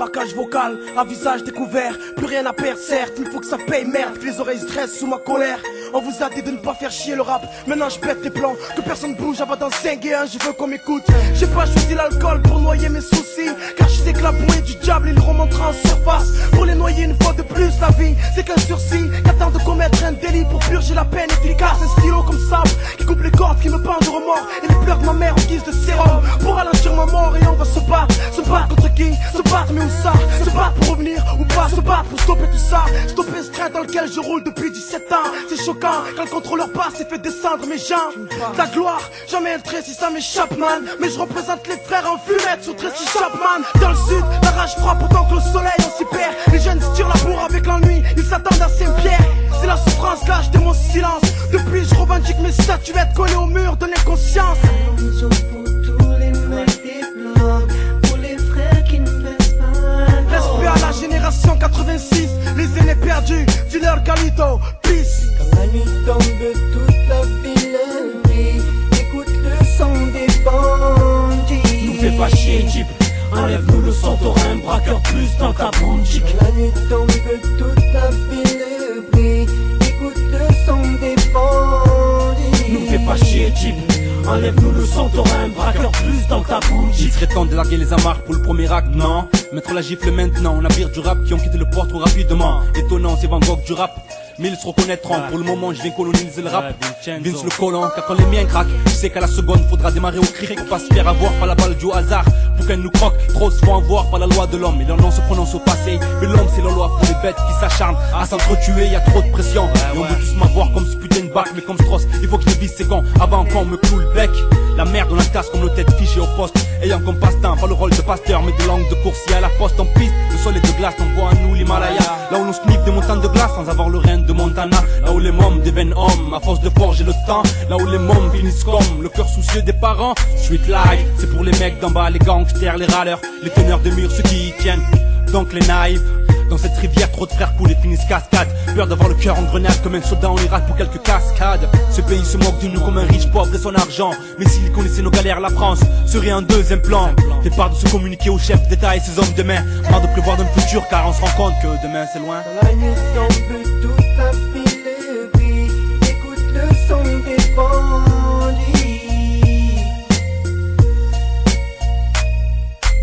braquage vocal, à visage découvert, plus rien à perdre certes, il faut que ça paye merde, que les oreilles se dressent sous ma colère. On vous a dit de ne pas faire chier le rap, maintenant je pète les plans, que personne bouge avant d'en 5 et 1, je veux qu'on m'écoute. J'ai pas choisi l'alcool pour noyer mes soucis, car je sais que la bouée du diable il remontera en surface. Pour les noyer une fois de plus, la vie c'est qu'un sursis, qu'attend de commettre un délit pour purger la peine efficace. Un stylo comme sable, qui coupe les cordes, qui me peint de remords, et les pleurs de ma mère en guise de sérum, pour ralentir ma mort. Et on va se battre contre qui? Se battre mais où ça? Se battre pour revenir ou pas? Se battre pour stopper tout ça, stopper ce train dans lequel je roule depuis 17 ans. C'est choquant quand le contrôleur passe et fait descendre mes jambes. La gloire, jamais un trait si ça m'échappe man, mais je représente les frères en fumette sur Tracy Chapman. Dans le sud, la rage frappe autant que le soleil on s'y perd. Les jeunes se tirent la bourre avec l'ennui, ils s'attendent à Saint-Pierre. C'est la souffrance, lâche de mon silence. Depuis je revendique mes statuettes collées au mur de l'inconscience. Respect à la génération 86, les aînés perdus, dis-leur Galito, peace. Quand la nuit tombe, toute la ville brille, écoute le son des bandits. Nous fais pas chier, Jeep, enlève-nous le son, t'auras un braqueur plus dans ta boutique. Quand la nuit tombe, toute la ville brille, écoute le son des bandits. Nous fais pas chier, Jeep, enlève-nous le son, t'auras un braqueur plus dans ta boutique. Il serait temps de larguer les amarres pour le premier acte, non? Mettre la gifle maintenant, navire du rap qui ont quitté le port trop rapidement. Étonnant, c'est Van Gogh du rap, mais ils se reconnaîtront. Pour le moment, je viens coloniser le rap. Vince le colon, car quand les miens craquent, je sais qu'à la seconde, faudra démarrer au cric pour pas se faire avoir par la balle du hasard. Pour qu'elle nous croque, trop se font avoir par la loi de l'homme. Et leur nom se prononce au passé, mais l'homme c'est la loi pour les bêtes qui s'acharnent à s'entretuer. Y a trop de pression, et on veut tous m'avoir comme ce putain de bac, mais comme Strauss, il faut que je vise ces cons avant qu'on me cloue le bec. La merde on la tasse comme nos têtes fichées au poste, ayant comme passe-temps pas le rôle de pasteur mais de langue de course. Si à la poste en piste, le sol est de glace, on voit à nous l'Himalaya. Là où l'on sniffe des montagnes de glace sans avoir le rein de Montana. Là où les mômes deviennent hommes à force de forger le temps. Là où les mômes finissent comme le cœur soucieux des parents. Street life, c'est pour les mecs d'en bas, les gangsters, les râleurs, les teneurs de murs, ceux qui y tiennent, donc les naïfs. Dans cette rivière, trop de frères coulent et finissent cascade. Peur d'avoir le cœur en grenade comme un soldat en Irak pour quelques cascades. Ce pays se moque de nous comme un riche pauvre et son argent. Mais s'il connaissait nos galères, la France serait un deuxième plan. Fait part de se communiquer aux chefs d'État et ses hommes de main. Marre de prévoir dans le futur car on se rend compte que demain c'est loin. Quand la nuit tombe, toute la ville brille, écoute le son des bandits.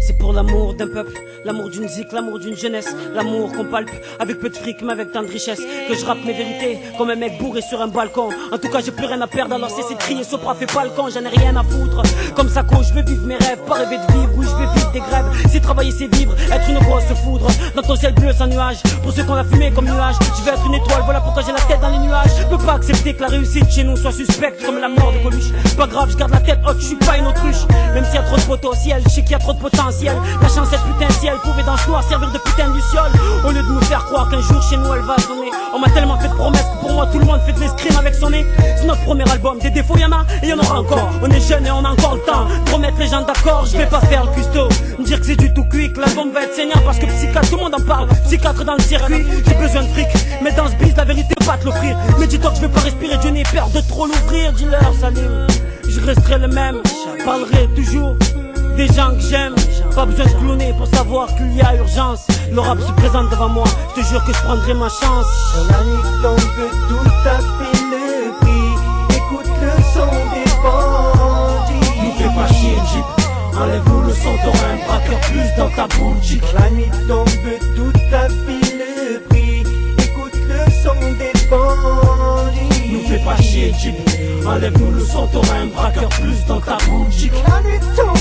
C'est pour l'amour d'un peuple, l'amour d'une zik, l'amour d'une jeunesse, l'amour qu'on palpe avec peu de fric mais avec tant de richesse, que je rappe mes vérités comme un mec bourré sur un balcon. En tout cas j'ai plus rien à perdre alors cessez de crier Sopra fait pas le con, j'en ai rien à foutre. Comme ça quand je veux vivre mes rêves, pas rêver de vivre, oui je vais vivre des grèves. Si travailler c'est vivre, être une grosse foudre dans ton ciel bleu sans nuage. Pour ceux qu'on a fumé comme nuage, je vais être une étoile, voilà pourquoi j'ai la tête dans les nuages. Je peux pas accepter que la réussite chez nous soit suspecte comme la mort de Coluche. Pas grave, je garde la tête haute, je suis pas une autruche. Même s'il y a trop de potentiel, je sais qu'il y a trop de potentiel. La chance cette putain de ciel pouvait dans ce noir servir de putain de luciole. Au lieu de nous faire croire qu'un jour chez nous elle va sonner. On m'a tellement fait de promesses que pour moi tout le monde fait de l'escrime avec son nez. C'est notre premier album, des défauts y'en a et y'en aura encore. On est jeunes et on a encore le temps de remettre les gens d'accord. Je vais pas faire le custo, me dire que c'est du tout cuit, que l'album va être saignant parce que psychiatre tout le monde en parle. Psychiatre dans le circuit, j'ai besoin de fric, mais dans ce biz la vérité pas te l'offrir. Mais dis-toi que je vais pas respirer, Dieu n'ai peur de trop l'ouvrir. Dis-leur Salim, je resterai le même, parlerai toujours des gens que j'aime. Pas besoin de cloner pour savoir qu'il y a urgence. Le rap se présente devant moi, je te jure que je prendrai ma chance. Quand la nuit tombe, toute ta ville brille, écoute le son des bandits. Nous fais pas chier, Jeep, enlève-nous le son, t'auras un braqueur plus dans ta boutique. Quand la nuit tombe, toute ta ville brille, écoute le son des bandits. Nous fais pas chier, Jeep, enlève-nous le son, t'auras un braqueur plus dans ta boutique. Quand la nuit tombe,